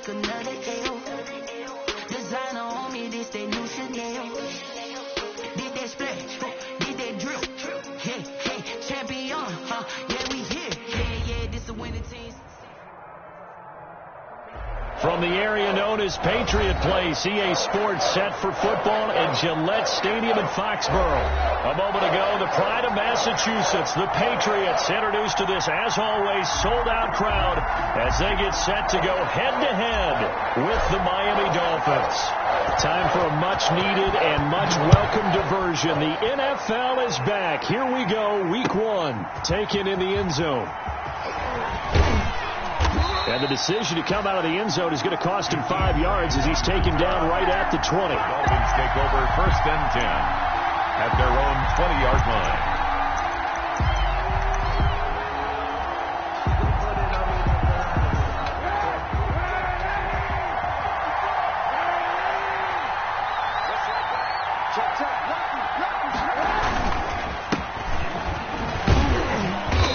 make another L. Designer on me, this they new Chanel. Did that splash, did that drip. Hey, hey, champion, huh? Yeah, we here. Yeah, this a winning team. From the area known as Patriot Place, EA Sports set for football at Gillette Stadium in Foxborough. A moment ago, the pride of Massachusetts, the Patriots, introduced to this, as always, sold-out crowd as they get set to go head-to-head with the Miami Dolphins. Time for a much-needed and much-welcome diversion. The NFL is back. Here we go, Week 1, taken in the end zone. And the decision to come out of the end zone is going to cost him 5 yards as he's taken down right at the 20. Dolphins take over 1st and 10 at their own 20-yard line.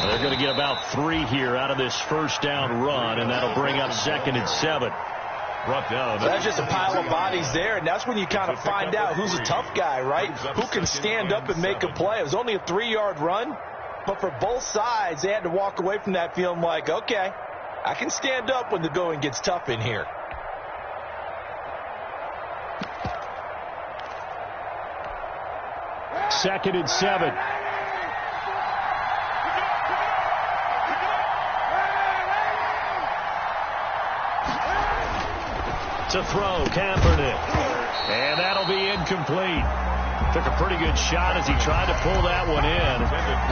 They're going to get about 3 here out of this first down run, and that'll bring up 2nd and 7. Brought down. That's just a pile of bodies there, and that's when you kind of find out who's a tough guy, right? Who can stand up and make a play. It was only a 3-yard run, but for both sides, they had to walk away from that feeling like, okay, I can stand up when the going gets tough in here. Second and 7. To throw, Kaepernick. And that'll be incomplete. Took a pretty good shot as he tried to pull that one in.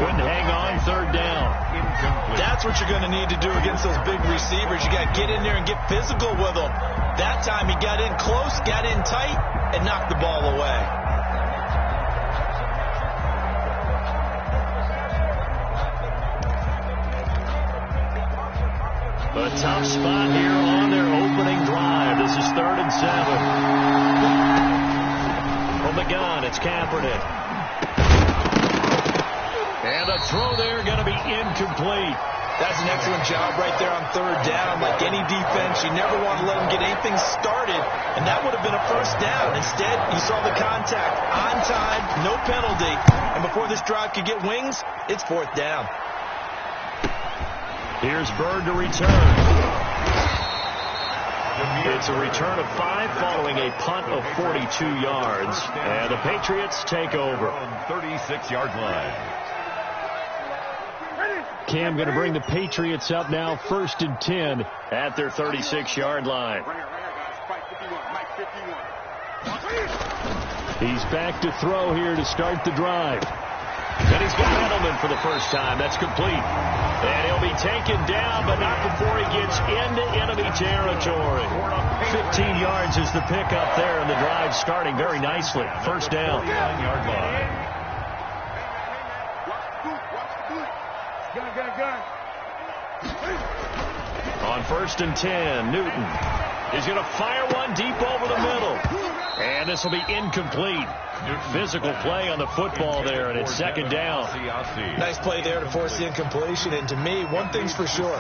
Couldn't hang on, 3rd down. Incomplete. That's what you're going to need to do against those big receivers. You got to get in there and get physical with them. That time he got in close, got in tight, and knocked the ball away. A tough spot here on their opening drive. This is 3rd and 7. From the gun, it's Kaepernick. And a throw there going to be incomplete. That's an excellent job right there on 3rd down. Like any defense, you never want to let them get anything started, and that would have been a 1st down. Instead, you saw the contact on time, no penalty, and before this drive could get wings, it's 4th down. Here's Bird to return. It's a return of 5 following a punt of 42 yards. And the Patriots take over. 36-yard line. Cam going to bring the Patriots up now, 1st and 10 at their 36-yard line. He's back to throw here to start the drive. And he's got Edelman for the first time. That's complete. And he'll be taken down, but not before he gets into enemy territory. 15 yards is the pickup there, and the drive starting very nicely. 1st down. 9-yard line. On 1st and 10, Newton is going to fire one deep over the middle. And this will be incomplete. Physical play on the football there, and it's 2nd down. Nice play there to force the incompletion. And to me, one thing's for sure.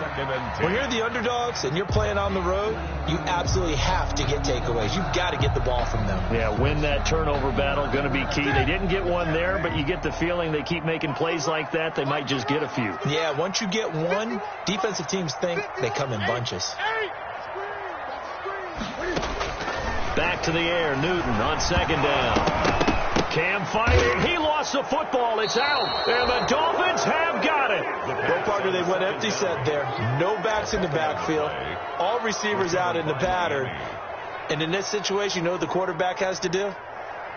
When you're the underdogs and you're playing on the road, you absolutely have to get takeaways. You've got to get the ball from them. Yeah, win that turnover battle, going to be key. They didn't get one there, but you get the feeling they keep making plays like that, they might just get a few. Yeah, once you get one, defensive teams think they come in bunches. Back to the air, Newton on 2nd down. Cam firing. He lost the football. It's out. And the Dolphins have got it. Well, partner, they went empty set there. No backs in the backfield. All receivers out in the pattern. And in this situation, you know what the quarterback has to do?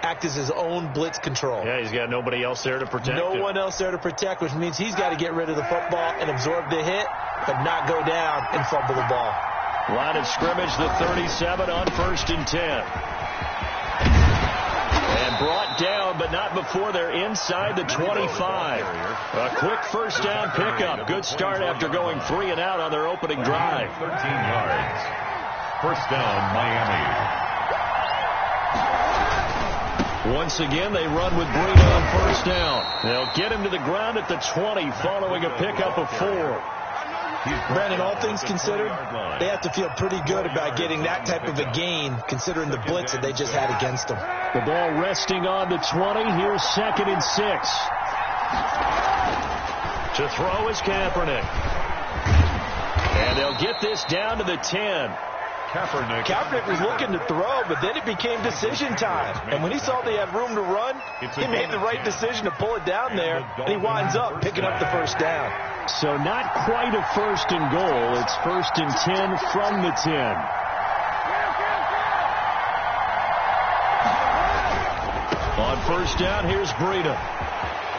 Act as his own blitz control. Yeah, he's got nobody else there to protect him. No one else there to protect, which means he's got to get rid of the football and absorb the hit, but not go down and fumble the ball. Line of scrimmage, the 37 on 1st and 10. And brought down, but not before they're inside the 25. A quick 1st down pickup. Good start after going 3 and out on their opening drive. 13 yards. 1st down, Miami. Once again, they run with Breida on 1st down. They'll get him to the ground at the 20 following a pickup of 4. Brandon, all things considered, they have to feel pretty good about getting that type of a gain, considering the blitz that they just had against them. The ball resting on the 20. Here's 2nd and 6. To throw is Kaepernick. And they'll get this down to the 10. Kaepernick was looking to throw, but then it became decision time. And when he saw they had room to run, he made the right decision to pull it down there, and he winds up picking up the first down. So not quite a 1st and goal. It's 1st and 10 from the 10. On 1st down, here's Breida.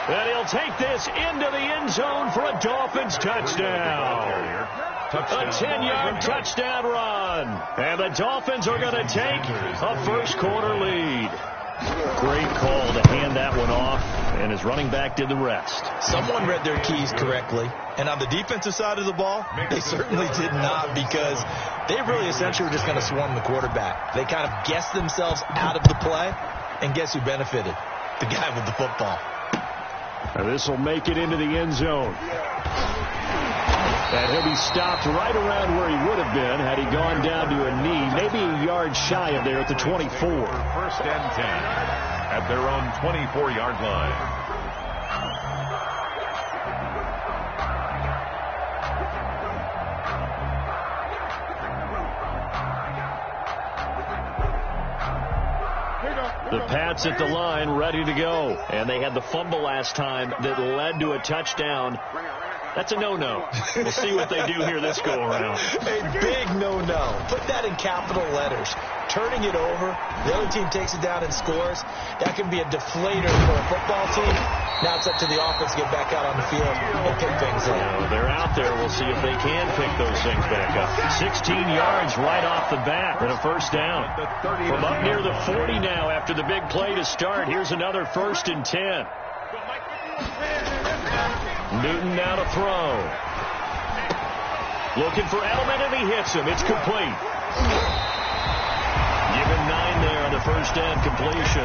And he'll take this into the end zone for a Dolphins touchdown. A 10-yard touchdown run. And the Dolphins are going to take a first-quarter lead. Great call to hand that one off, and his running back did the rest. Someone read their keys correctly, and on the defensive side of the ball, they certainly did not, because they really essentially were just going to swarm the quarterback. They kind of guessed themselves out of the play, and guess who benefited? The guy with the football. And this will make it into the end zone. And he'll be stopped right around where he would have been had he gone down to a knee, maybe a yard shy of there at the 24. 1st and 10 at their own 24-yard line. The Pats at the line ready to go. And they had the fumble last time that led to a touchdown. That's a no-no. We'll see what they do here this go-around. A big no-no. Put that in capital letters. Turning it over, the other team takes it down and scores. That can be a deflator for a football team. Now it's up to the offense to get back out on the field and pick things up. They're out there. We'll see if they can pick those things back up. 16 yards right off the bat and a 1st down. From up near the 40 now after the big play to start. Here's another 1st and 10. Newton now to throw. Looking for Edelman, and he hits him. It's complete. Given 9 there on the 1st down completion.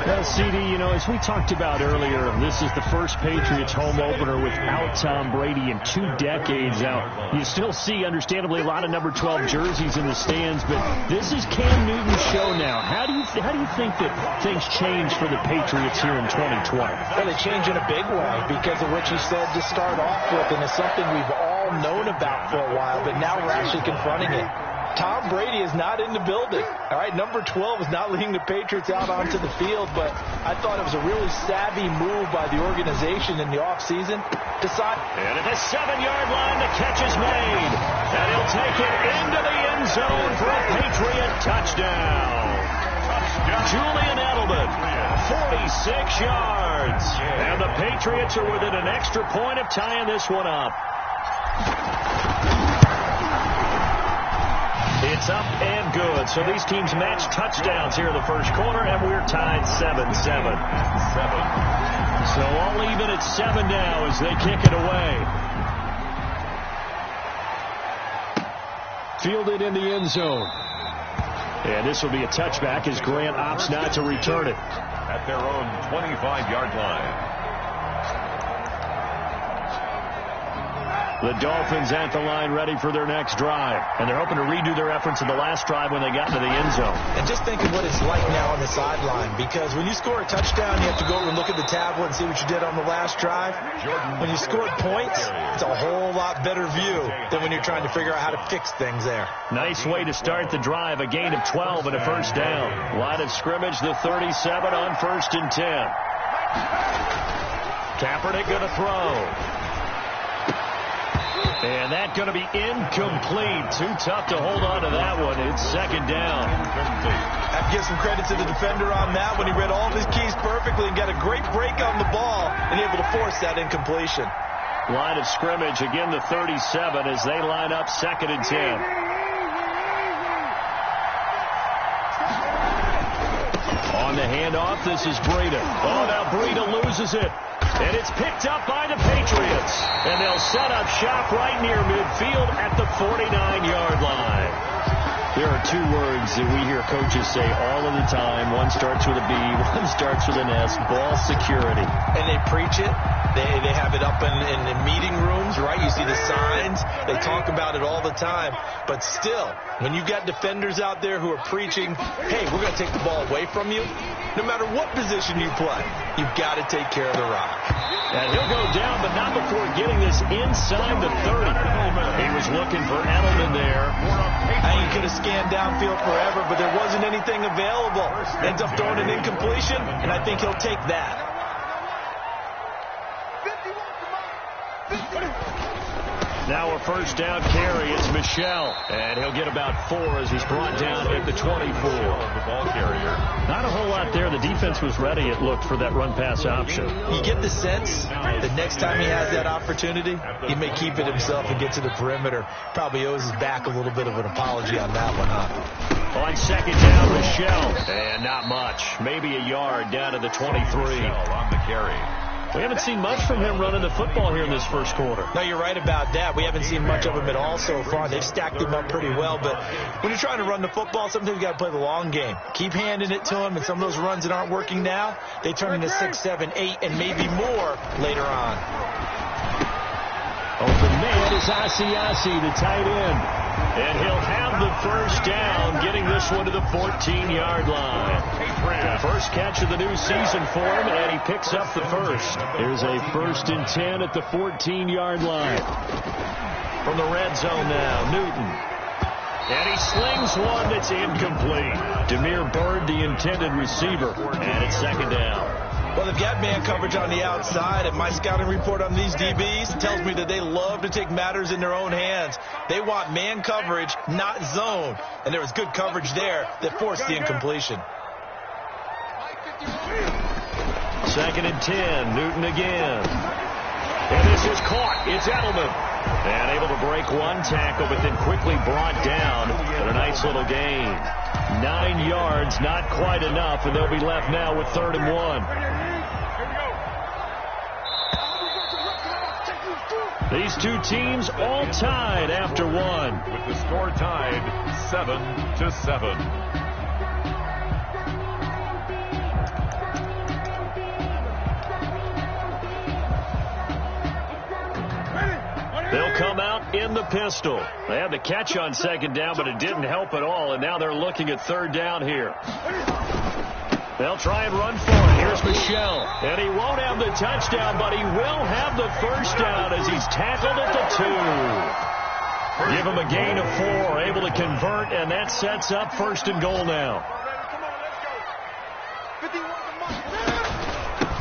Well, CD, as we talked about earlier, this is the first Patriots home opener without Tom Brady in 2 decades. Now, you still see, understandably, a lot of number 12 jerseys in the stands, but this is Cam Newton's show now. How do you think that things change for the Patriots here in 2020? Well, they change in a big way because of what you said to start off with, and it's something we've all known about for a while, but now we're actually confronting it. Tom Brady is not in the building. All right, number 12 is not leading the Patriots out onto the field, but I thought it was a really savvy move by the organization in the offseason. And at the 7-yard line, the catch is made. And he'll take it into the end zone for a Patriot touchdown. Julian Edelman, 46 yards. And the Patriots are within an extra point of tying this one up. It's up and good. So these teams match touchdowns here in the first quarter, and we're tied 7-7. So all even at 7 now as they kick it away. Fielded in the end zone. And this will be a touchback as Grant opts not to return it. At their own 25-yard line. The Dolphins at the line ready for their next drive. And they're hoping to redo their efforts in the last drive when they got into the end zone. And just think of what it's like now on the sideline, because when you score a touchdown, you have to go over and look at the tablet and see what you did on the last drive. When you scored points, it's a whole lot better view than when you're trying to figure out how to fix things there. Nice way to start the drive. A gain of 12 and a 1st down. Line of scrimmage, the 37 on 1st and 10. Kaepernick going to throw. And that's going to be incomplete. Too tough to hold on to that one. It's 2nd down. I have to give some credit to the defender on that one. He read all of his keys perfectly and got a great break on the ball and able to force that incompletion. Line of scrimmage, again the 37 as they line up 2nd and 10. On the handoff, this is Breida. Oh, now Breida loses it. And it's picked up by the Patriots. And they'll set up shop right near midfield at the 49-yard line. There are two words that we hear coaches say all of the time. One starts with a B, one starts with an S, ball security. And they preach it. They have it up in the meeting rooms, right? You see the signs. They talk about it all the time. But still, when you've got defenders out there who are preaching, hey, we're going to take the ball away from you, no matter what position you play, you've got to take care of the rock. And he'll go down, but not before getting this inside the 30. He was looking for Edelman there. And he could have scanned downfield forever, but there wasn't anything available. Ends up throwing an incompletion, and I think he'll take that. Now a first down carry. It's Michel. And he'll get about 4 as he's brought down at the 24. The ball carrier. Not a whole lot there. The defense was ready, it looked, for that run-pass option. You get the sense that next time he has that opportunity, he may keep it himself and get to the perimeter. Probably owes his back a little bit of an apology on that one, huh? On second down, Michel. And not much. Maybe a yard down to the 23. On the carry. We haven't seen much from him running the football here in this first quarter. No, you're right about that. We haven't seen much of him at all so far. They've stacked him up pretty well, but when you're trying to run the football, sometimes you got to play the long game. Keep handing it to him, and some of those runs that aren't working now, they turn into 6, 7, 8, and maybe more later on. Open man is Asiasi, the tight end. And he'll have the first down, getting this one to the 14-yard line. The first catch of the new season for him, and he picks up the first. Here's a 1st and 10 at the 14-yard line. From the red zone now, Newton. And he slings one that's incomplete. Demir Bird, the intended receiver, and it's second down. Well, they've got man coverage on the outside, and my scouting report on these DBs tells me that they love to take matters in their own hands. They want man coverage, not zone. And there was good coverage there that forced the incompletion. 2nd and 10, Newton again. And this is caught. It's Edelman. And able to break one tackle, but then quickly brought down. And a nice little gain. 9 yards, not quite enough, and they'll be left now with 3rd and 1. These two teams all tied after one. With the score tied 7-7. They'll come out in the pistol. They had the catch on second down, but it didn't help at all, and now they're looking at 3rd down here. They'll try and run for it. Here's Michel. And he won't have the touchdown, but he will have the first down as he's tackled at the 2. Give him a gain of 4, able to convert, and that sets up 1st and goal now.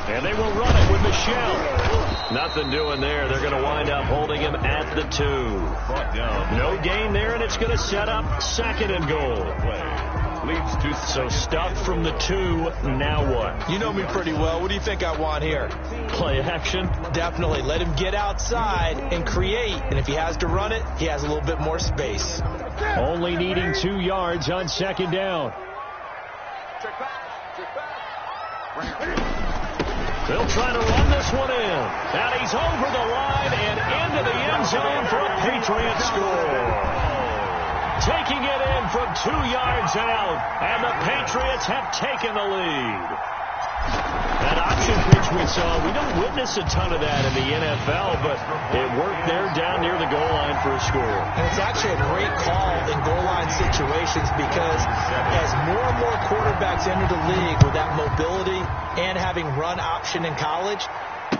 And they will run it with Michel. Nothing doing there. They're going to wind up holding him at the 2. No gain there, and it's going to set up 2nd and goal. So stuffed from the 2, now what? You know me pretty well. What do you think I want here? Play action? Definitely. Let him get outside and create. And if he has to run it, he has a little bit more space. Only needing 2 yards on 2nd down. They'll try to run this one in. And he's over the line and into the end zone for a Patriot score. Taking it in from 2 yards out, and the Patriots have taken the lead. That option pitch we saw, we don't witness a ton of that in the NFL, but it worked there down near the goal line for a score. And it's actually a great call in goal line situations because as more and more quarterbacks enter the league with that mobility and having run option in college,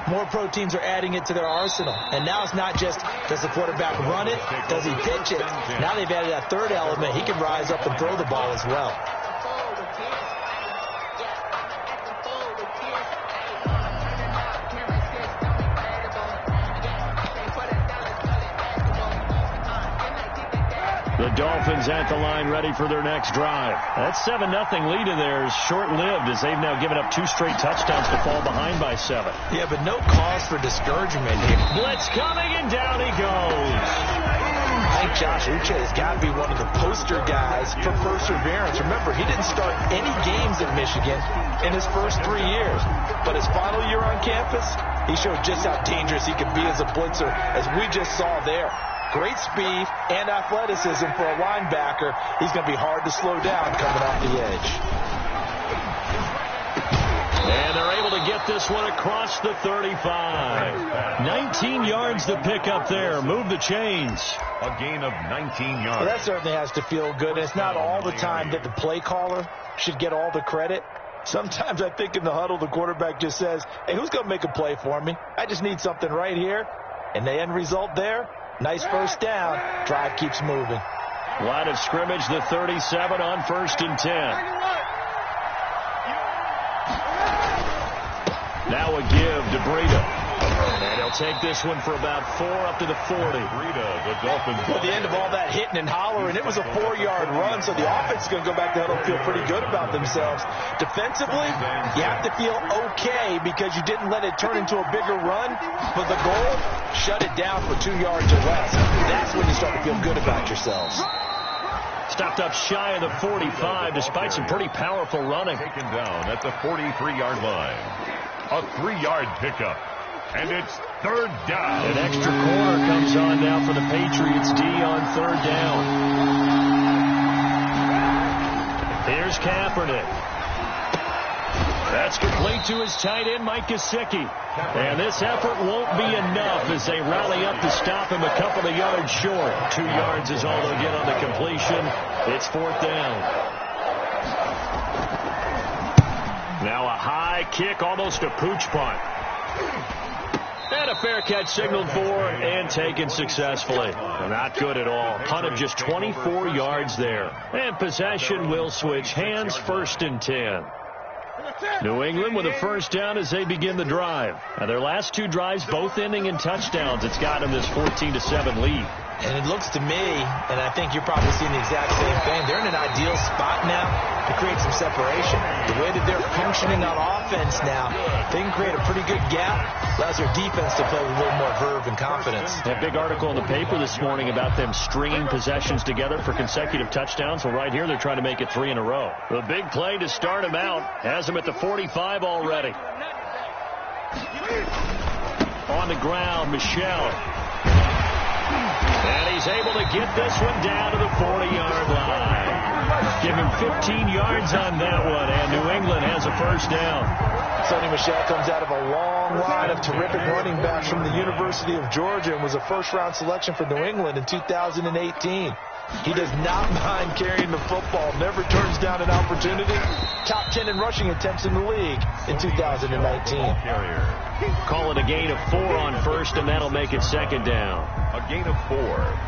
more pro teams are adding it to their arsenal. And now it's not just, does the quarterback run it? Does he pitch it? Now they've added that 3rd element. He can rise up and throw the ball as well. The Dolphins at the line ready for their next drive. That 7-0 lead in there is short-lived as they've now given up 2 straight touchdowns to fall behind by 7. Yeah, but no cause for discouragement here. Blitz coming, and down he goes. I think Josh Uche has got to be one of the poster guys for perseverance. Remember, he didn't start any games at Michigan in his first 3 years. But his final year on campus, he showed just how dangerous he could be as a blitzer, as we just saw there. great speed and athleticism for a linebacker. He's going to be hard to slow down coming off the edge. And they're able to get this one across the 35. 19 yards to pick up there. Move the chains. A gain of 19 yards. Well, that certainly has to feel good. It's not all the time that the play caller should get all the credit. Sometimes I think in the huddle, the quarterback just says, hey, who's going to make a play for me? I just need something right here. And the end result there, nice first down. Drive keeps moving. Line of scrimmage, the 37 on 1st and 10. Now a give to Breida. And he'll take this one for about 4 up to the 40. Breida, the Dolphins. At the end of all that hitting and hollering, it was a 4-yard run, so the offense is going to go back to huddle and feel pretty good about themselves. Defensively, you have to feel okay because you didn't let it turn into a bigger run. But the goal, shut it down for 2 yards or less. That's when you start to feel good about yourselves. Stopped up shy of the 45 despite some pretty powerful running. Taken down at the 43-yard line. A 3-yard pickup. And it's 3rd down. An extra corner comes on now for the Patriots D on 3rd down. Here's Kaepernick. That's complete to his tight end, Mike Gesicki. And this effort won't be enough as they rally up to stop him a couple of yards short. 2 yards is all they'll get on the completion. It's 4th down. Now a high kick, almost a pooch punt. And a fair catch signaled for and taken successfully. Not good at all. Punt of just 24 yards there. And possession will switch hands, 1st and 10. New England with a first down as they begin the drive. And their last 2 drives both ending in touchdowns. It's got them this 14-7 lead. And it looks to me, and I think you're probably seeing the exact same thing, they're in an ideal spot now to create some separation. The way that they're functioning on offense now, they can create a pretty good gap. Allows their defense to play with a little more verve and confidence. That big article in the paper this morning about them stringing possessions together for consecutive touchdowns. Well, right here, they're trying to make it 3 in a row. The big play to start him out has him at the 45 already. On the ground, Michel. And he's able to get this one down to the 40-yard line. Give him 15 yards on that one, and New England has a first down. Sonny Michel comes out of a long line of terrific running backs from the University of Georgia and was a first-round selection for New England in 2018. He does not mind carrying the football, never turns down an opportunity. Top 10 in rushing attempts in the league in 2019. Call it a gain of 4 on 1st, and that'll make it 2nd down. A gain of 4.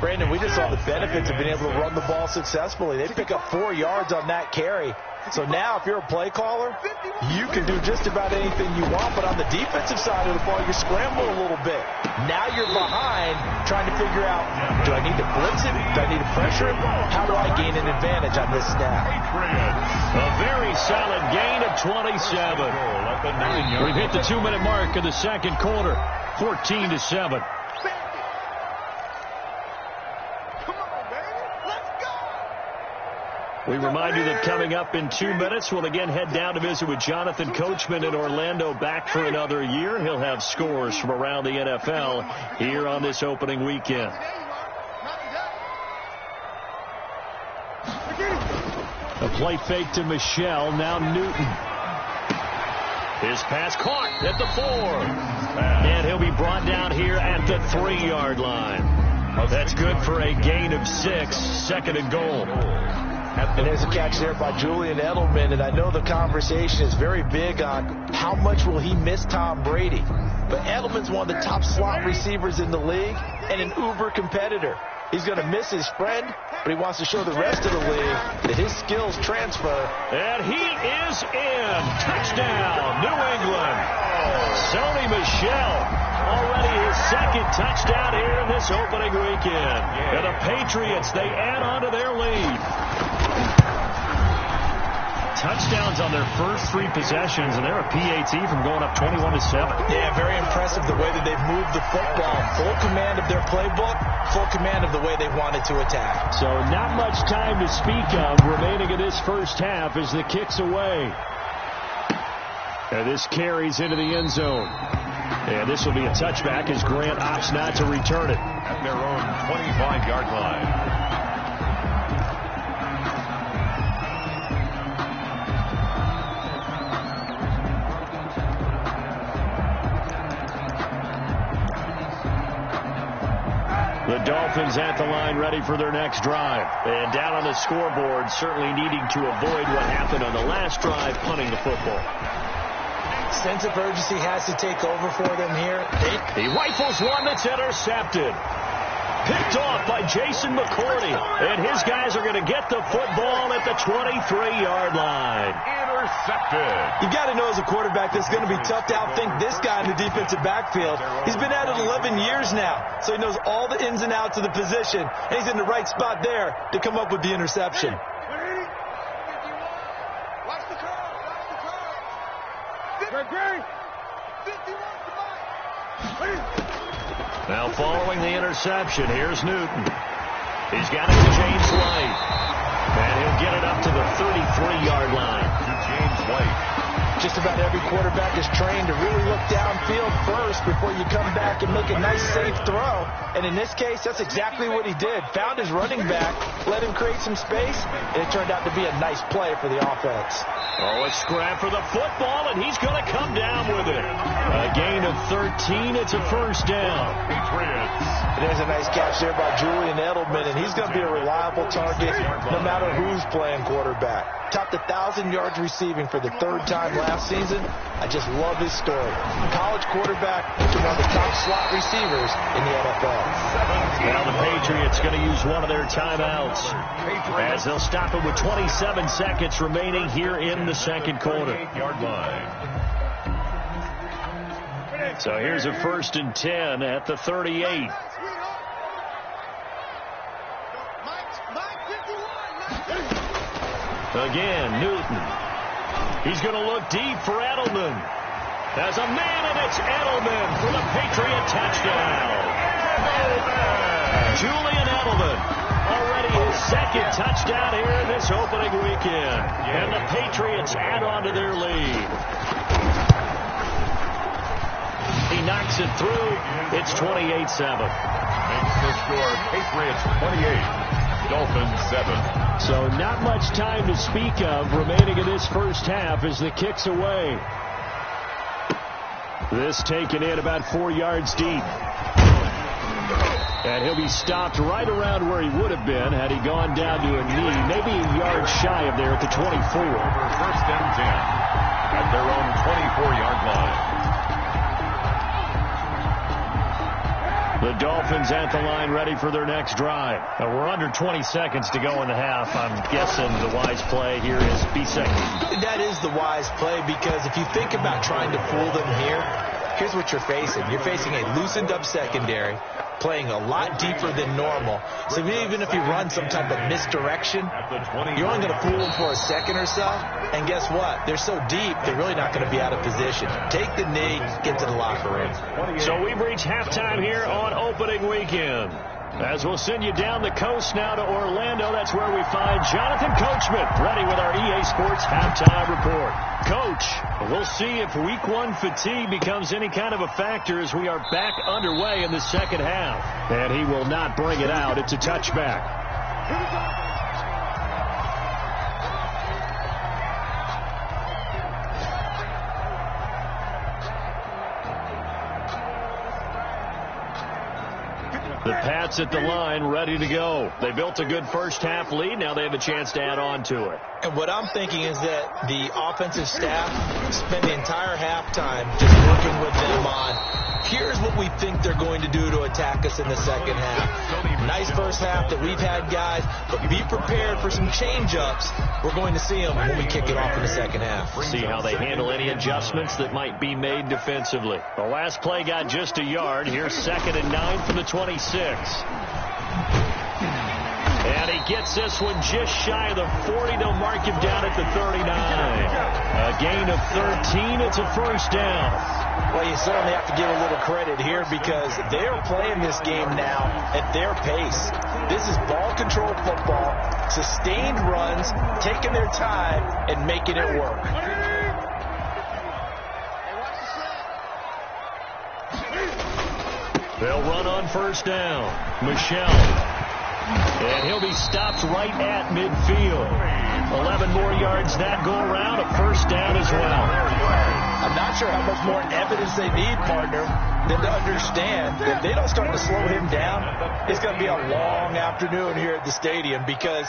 Brandon, we just saw the benefits of being able to run the ball successfully. They pick up 4 yards on that carry. So now if you're a play caller, you can do just about anything you want. But on the defensive side of the ball, you're scrambling a little bit. Now you're behind trying to figure out, do I need to blitz him? Do I need to pressure him? How do I gain an advantage on this snap? A very solid gain of 27. We've hit the 2-minute mark of the 2nd quarter. 14-7. We remind you that coming up in 2 minutes, we'll again head down to visit with Jonathan Coachman in Orlando, back for another year. He'll have scores from around the NFL here on this opening weekend. A play fake to Michel, now Newton. His pass caught at the 4. And he'll be brought down here at the 3-yard line. That's good for a gain of 6, 2nd and goal. And there's a catch there by Julian Edelman, and I know the conversation is very big on how much will he miss Tom Brady. But Edelman's one of the top slot receivers in the league and an uber competitor. He's going to miss his friend, but he wants to show the rest of the league that his skills transfer. And he is in. Touchdown, New England. Sonny Michel, already his 2nd touchdown here in this opening weekend. And the Patriots, they add on to their lead. Touchdowns on their first 3 possessions, and they're a PAT from going up 21-7. Yeah, very impressive the way that they've moved the football. Full command of their playbook, full command of the way they wanted to attack. So not much time to speak of remaining in this first half as the kick's away. And this carries into the end zone. And this will be a touchback as Grant opts not to return it. At their own 25-yard line. The Dolphins at the line ready for their next drive. And down on the scoreboard, certainly needing to avoid what happened on the last drive, punting the football. Sense of urgency has to take over for them here. He rifles one that's intercepted. Picked off by Jason McCourty. And his guys are going to get the football at the 23-yard line. Intercepted. You got to know as a quarterback that's going to be tough to outthink this guy in the defensive backfield. He's been at it 11 years now, so he knows all the ins and outs of the position, and he's in the right spot there to come up with the interception. Now following the interception, here's Newton. He's got it to James White. And he'll get it up to the 33-yard line. To James White. Just about every quarterback is trained to really look downfield first before you come back and make a nice, safe throw. And in this case, that's exactly what he did. Found his running back, let him create some space, and it turned out to be a nice play for the offense. Oh, it's scrap for the football, and he's going to come down with it. A gain of 13. It's a first down. Patriots. There's a nice catch there by Julian Edelman, and he's going to be a reliable target no matter who's playing quarterback. Topped 1,000 yards receiving for the third time last season. I just love his story. College quarterback to one of the top slot receivers in the NFL. Now the Patriots going to use one of their timeouts as they'll stop it with 27 seconds remaining here in the second quarter. 8-yard line. So here's a 1st and 10 at the 38. Again, Newton. He's going to look deep for Edelman. There's a man, and it's Edelman for the Patriot touchdown. Julian Edelman, already his second touchdown here in this opening weekend. And the Patriots add on to their lead. He knocks it through. It's 28-7. Makes the score Patriots 28. Dolphins 7. So not much time to speak of remaining in this first half as the kick's away. This taken in about 4 yards deep. And he'll be stopped right around where he would have been had he gone down to a knee, maybe a yard shy of there at the 24. First and 10 at their own 24-yard line. The Dolphins at the line ready for their next drive. Now we're under 20 seconds to go in the half. I'm guessing the wise play here is be safe. That is the wise play because if you think about trying to fool them here, here's what you're facing. You're facing a loosened up secondary, playing a lot deeper than normal. So even if you run some type of misdirection, you're only going to fool them for a second or so. And guess what? They're so deep, they're really not going to be out of position. Take the knee, get to the locker room. So we've reached halftime here on opening weekend. As we'll send you down the coast now to Orlando, that's where we find Jonathan Coachman ready with our EA Sports halftime report. Coach, we'll see if week one fatigue becomes any kind of a factor as we are back underway in the second half. And he will not bring it out. It's a touchback. The Pats at the line, ready to go. They built a good first-half lead. Now they have a chance to add on to it. And what I'm thinking is that the offensive staff spend the entire halftime just working with them on, here's what we think they're going to do to attack us in the second half. Nice first half that we've had, guys, but be prepared for some change-ups. We're going to see them when we kick it off in the second half. See how they handle any adjustments that might be made defensively. The last play got just a yard. Here's 2nd and 9 from the 26. And he gets this one just shy of the 40. They'll mark him down at the 39. A gain of 13. It's a first down. Well, you certainly have to give a little credit here because they're playing this game now at their pace. This is ball control football, sustained runs, taking their time, and making it work. They'll run on first down. Michelle. And he'll be stopped right at midfield. 11 more yards that go around. A first down as well. I'm not sure how much more evidence they need, partner, than to understand that if they don't start to slow him down, it's going to be a long afternoon here at the stadium because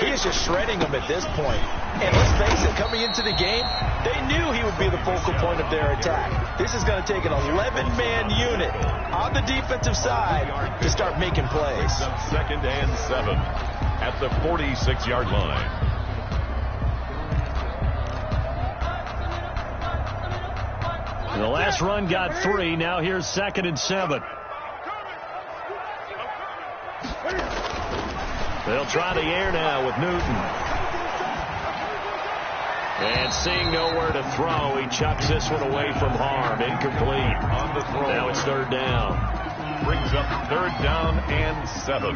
he is just shredding them at this point. And let's face it, coming into the game, they knew he would be the focal point of their attack. This is going to take an 11-man unit on the defensive side to start making plays. 2nd and 7 at the 46-yard line. The last run got 3. Now here's 2nd and 7. They'll try the air now with Newton. And seeing nowhere to throw, he chucks this one away from harm. Incomplete. On the throw. Now it's 3rd down. Brings up 3rd down and 7.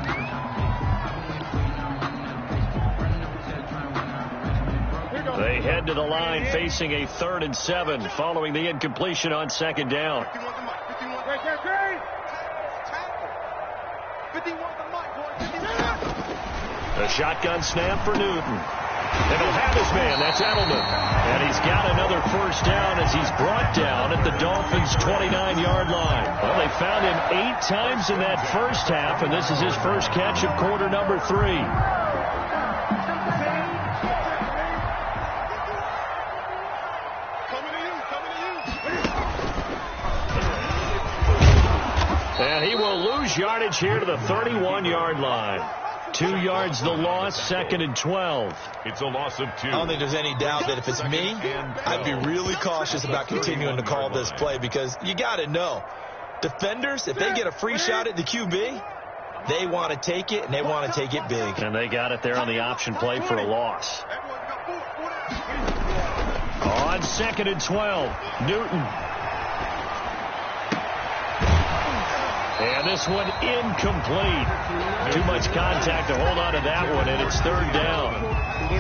They head to the line facing a 3rd and 7 following the incompletion on 2nd down. A shotgun snap for Newton. And he'll have his man. That's Edelman. And he's got another first down as he's brought down at the Dolphins' 29-yard line. Well, they found him 8 times in that first half, and this is his first catch of quarter number 3. And he will lose yardage here to the 31-yard line. 2 yards the loss, 2nd and 12. It's a loss of 2. I don't think there's any doubt that if it's me, I'd be really cautious about continuing to call this play because you got to know, defenders, if they get a free shot at the QB, they want to take it, and they want to take it big. And they got it there on the option play for a loss. On 2nd and 12, Newton. And this one incomplete. Too much contact to hold on to that one, and it's 3rd down.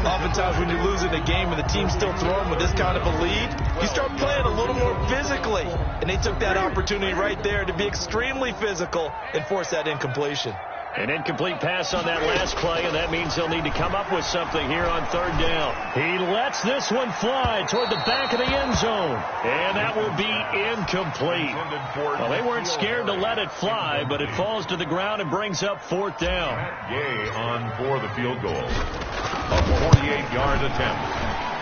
Oftentimes when you're losing a game and the team's still throwing with this kind of a lead, you start playing a little more physically. And they took that opportunity right there to be extremely physical and force that incompletion. An incomplete pass on that last play, and that means they'll need to come up with something here on 3rd down. He lets this one fly toward the back of the end zone, and that will be incomplete. Well, they weren't scared to let it fly, but it falls to the ground and brings up 4th down. Yay on for the field goal. A 48-yard attempt.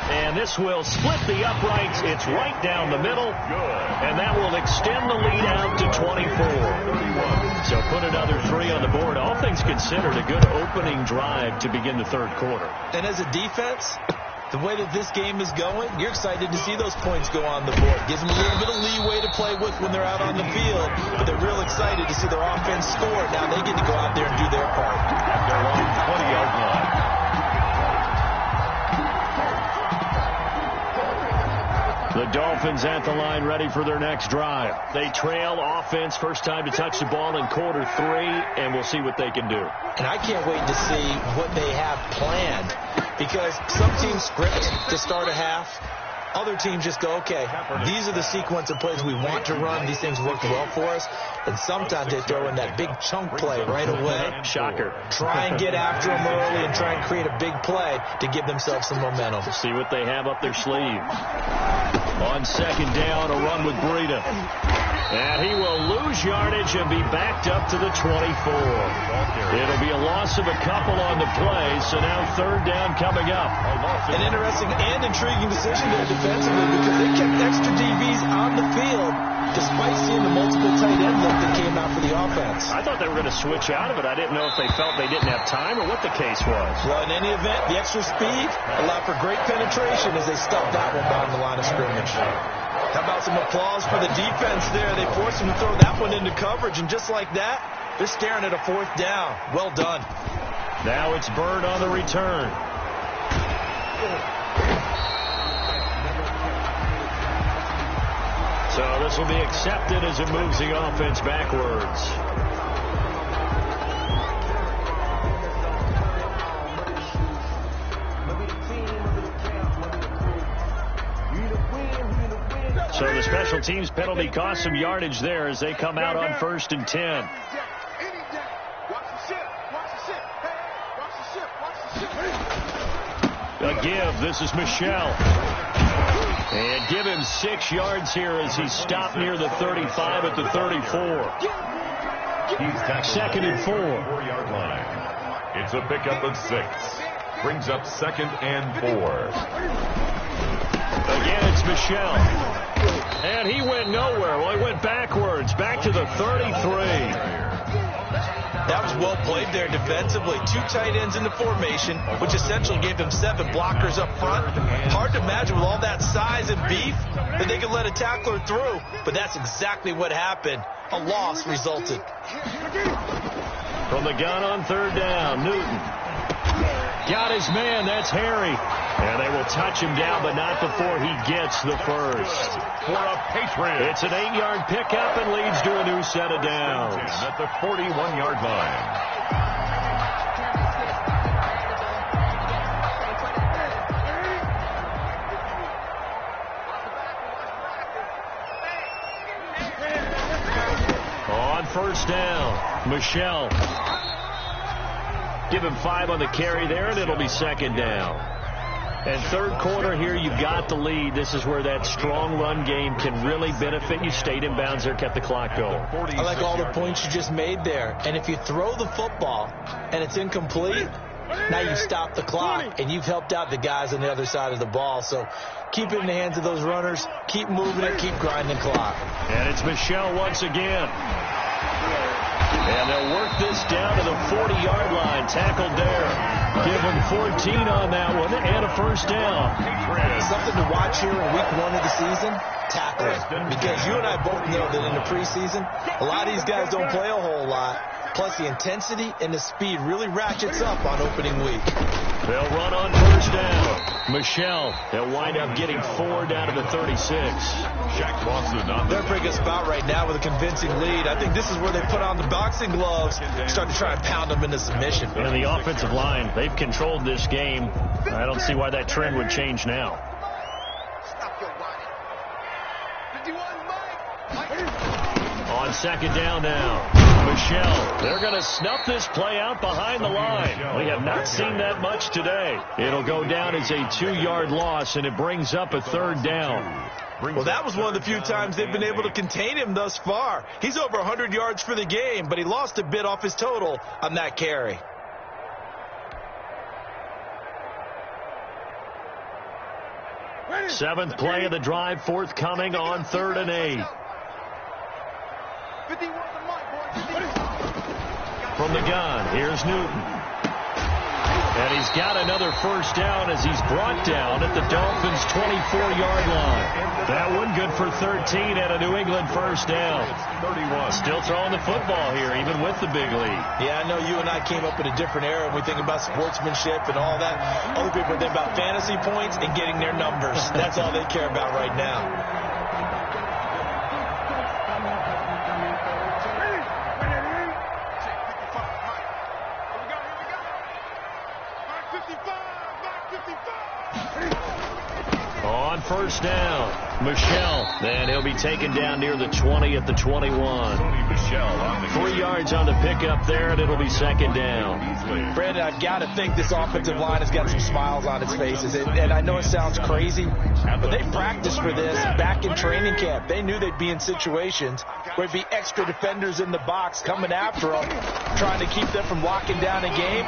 And this will split the uprights. It's right down the middle, and that will extend the lead out to 24. So put another 3 on the board. All things considered, a good opening drive to begin the 3rd quarter. And as a defense, the way that this game is going, you're excited to see those points go on the board. Gives them a little bit of leeway to play with when they're out on the field, but they're real excited to see their offense score. Now they get to go out there and do their part. At their own 20-yard line. The Dolphins at the line ready for their next drive. They trail offense, first time to touch the ball in quarter 3, and we'll see what they can do. And I can't wait to see what they have planned because some teams script to start a half. Other teams just go, okay, these are the sequence of plays we want to run. These things work well for us. And sometimes they throw in that big chunk play right away. Shocker. Try and get after them early and try and create a big play to give themselves some momentum. See what they have up their sleeve. On 2nd down, a run with Breida. And he will lose yardage and be backed up to the 24. It'll be a loss of a couple on the play, so now 3rd down coming up. An interesting and intriguing decision there defensively because they kept extra DBs on the field despite seeing the multiple tight end look that came out for the offense. I thought they were going to switch out of it. I didn't know if they felt they didn't have time or what the case was. Well, in any event, the extra speed allowed for great penetration as they stuffed that one down the line of scrimmage. How about some applause for the defense there? They forced him to throw that one into coverage, and just like that, they're staring at a 4th down. Well done. Now it's Bird on the return. So this will be accepted as it moves the offense backwards. So the special teams penalty cost some yardage there as they come out on 1st and 10. A give. This is Michel. And give him 6 yards here as he's stopped near the 35 at the 34. He's tackled 2nd and 4. 4-yard line. It's a pickup of 6. Brings up 2nd and 4. Again, it's Michel. And he went nowhere. Well, he went backwards, back to the 33. That was well played there defensively. 2 tight ends in the formation, which essentially gave them 7 blockers up front. Hard to imagine with all that size and beef that they could let a tackler through. But that's exactly what happened. A loss resulted. From the gun on 3rd down, Newton. Got his man. That's Harry. And they will touch him down, but not before he gets the first. For a Patriot. It's an 8-yard pickup and leads to a new set of downs. At the 41-yard line. On 1st down, Michel. Give him 5 on the carry there, and it'll be 2nd down. And 3rd quarter here, you've got the lead. This is where that strong run game can really benefit you. Stayed in bounds there, kept the clock going. I like all the points you just made there. And if you throw the football and it's incomplete, now you stop the clock, and you've helped out the guys on the other side of the ball. So keep it in the hands of those runners. Keep moving it. Keep grinding the clock. And it's Michel once again. And they'll work this down to the 40-yard line. Tackled there. Give them 14 on that one and a 1st down. Something to watch here in week 1 of the season, tackling. Because you and I both know that in the preseason, a lot of these guys don't play a whole lot. Plus, the intensity and the speed really ratchets up on opening week. They'll run on 1st down. Michel, they'll wind up getting 4 down to the 36. Shaq Lawson on They're pretty good spot right now with a convincing lead. I think this is where they put on the boxing gloves, start to try and pound them into submission. And the offensive line, they've controlled this game. I don't see why that trend would change now. On 2nd down now, Michel. They're going to snuff this play out behind the line. We have not seen that much today. It'll go down as a 2-yard loss, and it brings up a 3rd down. Well, that was one of the few times they've been able to contain him thus far. He's over 100 yards for the game, but he lost a bit off his total on that carry. Seventh play of the drive forthcoming on 3rd and 8. From the gun, here's Newton. And he's got another 1st down as he's brought down at the Dolphins' 24-yard line. That one good for 13 and a New England 1st down. 31. Still throwing the football here, even with the big lead. Yeah, I know you and I came up in a different era when we think about sportsmanship and all that. Other people think about fantasy points and getting their numbers. That's all they care about right now. On 1st down, Michel. Then he'll be taken down near the 20 at the 21. 3 yards on the pickup there, and it'll be 2nd down. Brandon, I've got to think this offensive line has got some smiles on its faces. And I know it sounds crazy, but they practiced for this back in training camp. They knew they'd be in situations where it'd be extra defenders in the box coming after them, trying to keep them from locking down a game.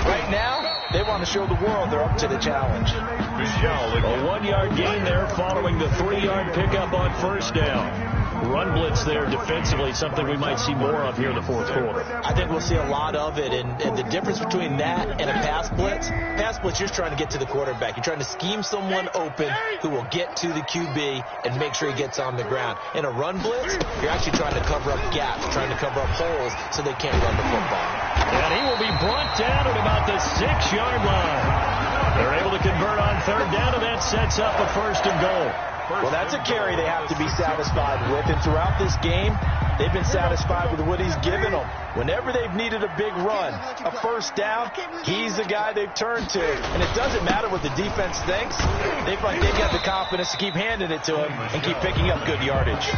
Right now, they want to show the world they're up to the challenge. A 1-yard gain there following the 3-yard pickup on 1st down. Run blitz there defensively, something we might see more of here in the 4th quarter. I think we'll see a lot of it, and the difference between that and a pass blitz, you're just trying to get to the quarterback. You're trying to scheme someone open who will get to the QB and make sure he gets on the ground. In a run blitz, you're actually trying to cover up gaps, trying to cover up holes so they can't run the football. And he will be brought down at about the 6-yard line. They're able to convert on 3rd down, and that sets up a 1st and goal. Well, that's a carry they have to be satisfied with. And throughout this game, they've been satisfied with what he's given them. Whenever they've needed a big run, a first down, he's the guy they've turned to. And it doesn't matter what the defense thinks. They feel like they've got the confidence to keep handing it to him and keep picking up good yardage.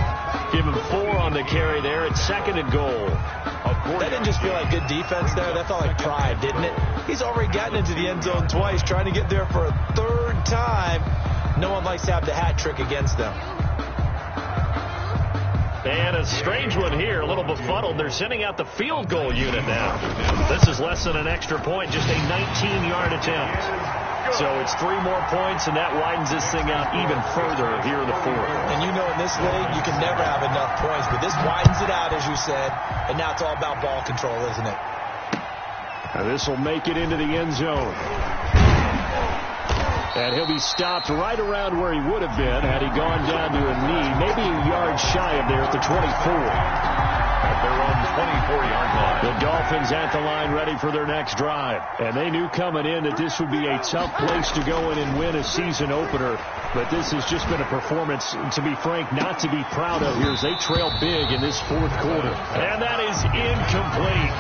Give him 4 on the carry there at 2nd and goal. That didn't just feel like good defense there. That felt like pride, didn't it? He's already gotten into the end zone twice, trying to get there for a 3rd time. No one likes to have the hat trick against them. And a strange one here, a little befuddled. They're sending out the field goal unit now. This is less than an extra point, just a 19-yard attempt. So it's 3 more points, and that widens this thing out even further here in the 4th. And you know in this league, you can never have enough points, but this widens it out, as you said, and now it's all about ball control, isn't it? Now this will make it into the end zone. And he'll be stopped right around where he would have been had he gone down to a knee, maybe a yard shy of there at the 24. At their own 24-yard line. The Dolphins at the line ready for their next drive. And they knew coming in that this would be a tough place to go in and win a season opener. But this has just been a performance, to be frank, not to be proud of here as they trail big in this 4th quarter. And that is incomplete.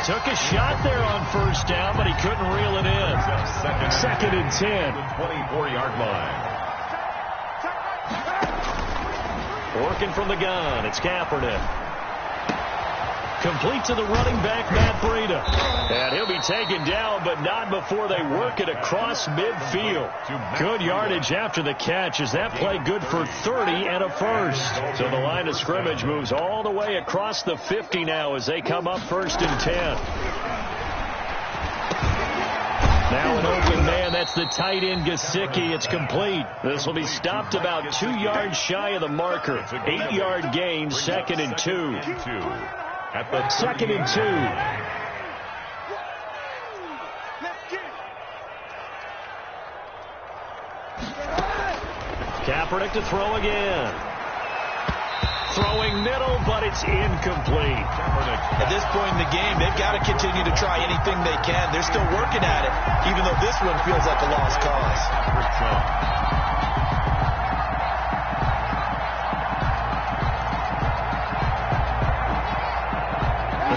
Took a shot there on first down, but he couldn't reel it in. 2nd and 10. The 24-yard line. Working from the gun, it's Kaepernick. Complete to the running back, Matt Breida. And he'll be taken down, but not before they work it across midfield. Good yardage after the catch. Is that play good for 30 and a first? So the line of scrimmage moves all the way across the 50 now as they come up 1st and 10. Now an open man, that's the tight end Gesicki. It's complete. This will be stopped about 2 yards shy of the marker. 8-yard gain, 2nd and 2. At the 2nd and 2. Kaepernick to throw again. Throwing middle, but it's incomplete. At this point in the game, they've got to continue to try anything they can. They're still working at it, even though this one feels like a lost cause.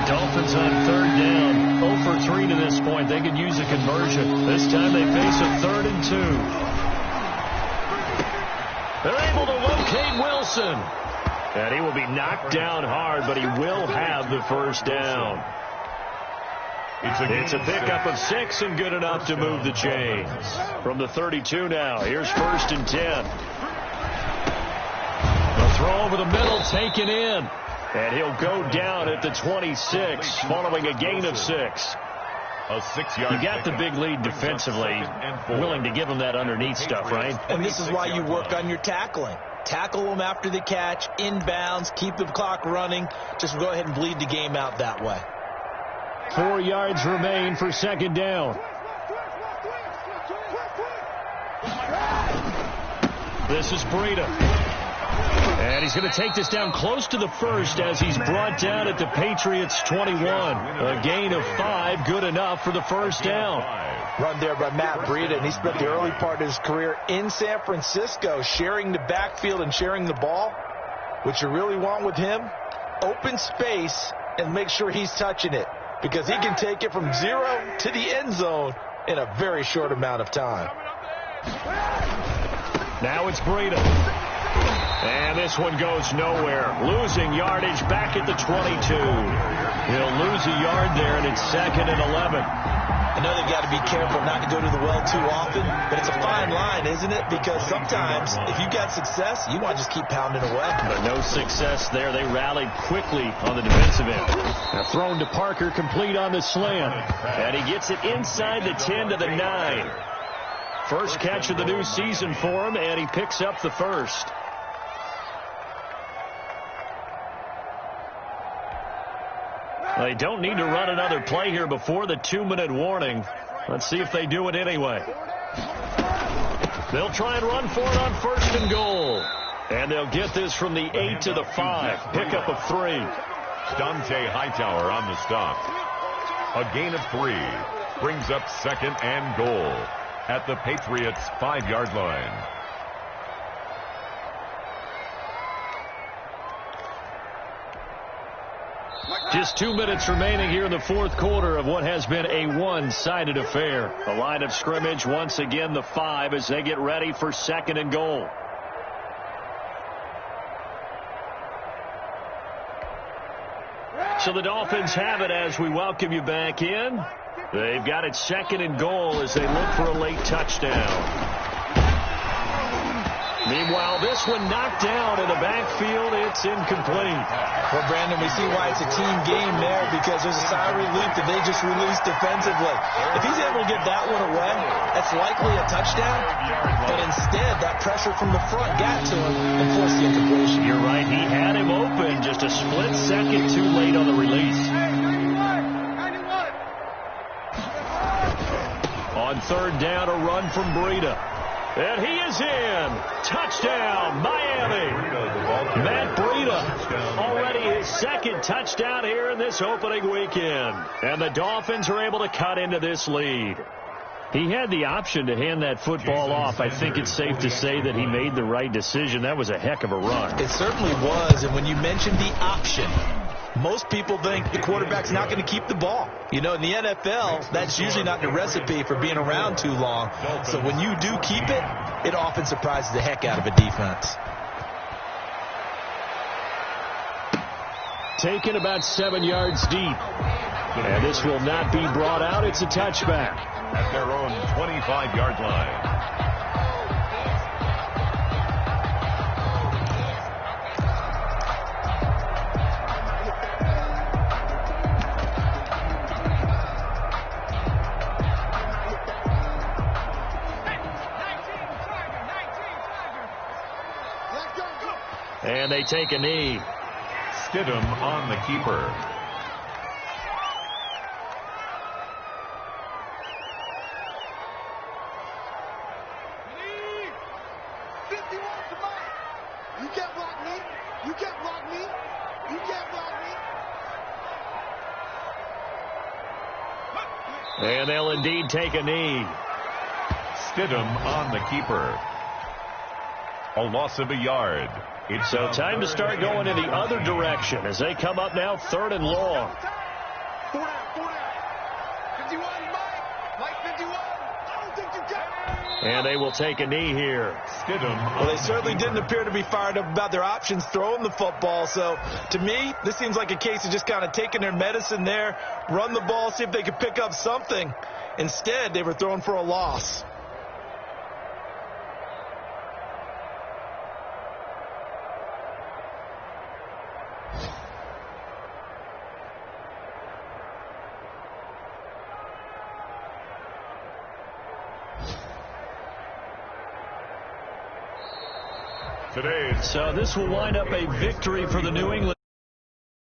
Dolphins on 3rd down. 0 for 3 to this point. They could use a conversion. This time they face a 3rd and 2. They're able to locate Wilson. And he will be knocked down hard, but he will have the first down. It's a pickup of 6 and good enough to move the chains. From the 32 now, here's 1st and 10. The throw over the middle, taken in. And he'll go down at the 26 following a gain of 6. A 6-yard. You got the big lead defensively. Willing to give him that underneath stuff, right? And this is why you work on your tackling. Tackle them after the catch, inbounds, keep the clock running. Just go ahead and bleed the game out that way. 4 yards remain for 2nd down. This is Breida. And he's going to take this down close to the 1st as he's brought down at the Patriots' 21. A gain of 5, good enough for the first down. Run there by Matt Breida, and he spent the early part of his career in San Francisco sharing the backfield and sharing the ball. What you really want with him, open space and make sure he's touching it, because he can take it from 0 to the end zone in a very short amount of time. Now it's Breida. And this one goes nowhere. Losing yardage back at the 22. He'll lose a yard there, and it's 2nd and 11. I know they've got to be careful not to go to the well too often, but it's a fine line, isn't it? Because sometimes if you got success, you want to just keep pounding away. But no success there. They rallied quickly on the defensive end. Now thrown to Parker, complete on the slant. And he gets it inside the 10 to the 9. First catch of the new season for him, and he picks up the first. They don't need to run another play here before the 2-minute warning. Let's see if they do it anyway. They'll try and run for it on 1st and goal. And they'll get this from the 8 to the 5. Pickup of 3. Dante Hightower on the stop. A gain of 3. Brings up 2nd and goal at the Patriots' 5-yard line. Just 2 minutes remaining here in the fourth quarter of what has been a one-sided affair. The line of scrimmage, once again, the 5 as they get ready for 2nd and goal. So the Dolphins have it as we welcome you back in. They've got it 2nd and goal as they look for a late touchdown. Meanwhile, this one knocked down in the backfield. It's incomplete. Well, Brandon, we see why it's a team game there because there's a sigh of relief that they just released defensively. If he's able to get that one away, that's likely a touchdown. But instead, that pressure from the front got to him and forced the incompletion. You're right. He had him open just a split second too late on the release. On 3rd down, a run from Breida. And he is in. Touchdown, Miami. Matt Breida, already his 2nd touchdown here in this opening weekend. And the Dolphins are able to cut into this lead. He had the option to hand that football off. I think it's safe to say that he made the right decision. That was a heck of a run. It certainly was. And when you mentioned the option, most people think the quarterback's not going to keep the ball. You know, in the NFL, that's usually not the recipe for being around too long. So when you do keep it, it often surprises the heck out of a defense. Taken about 7 yards deep. And this will not be brought out. It's a touchback. At their own 25-yard line. And they take a knee. Stidham on the keeper. You can't block me. You can't block me. You can't block me. And they'll indeed take a knee. Stidham on the keeper. A loss of a yard. So time to start going in the other direction as they come up now 3rd and long. 4 down. 51, Mike 51. I don't think you got it. And they will take a knee here. Stidham. Well, they certainly didn't appear to be fired up about their options throwing the football. So, to me, this seems like a case of just kind of taking their medicine there, run the ball, see if they could pick up something. Instead, they were throwing for a loss. Today, So this will wind up a victory for the New England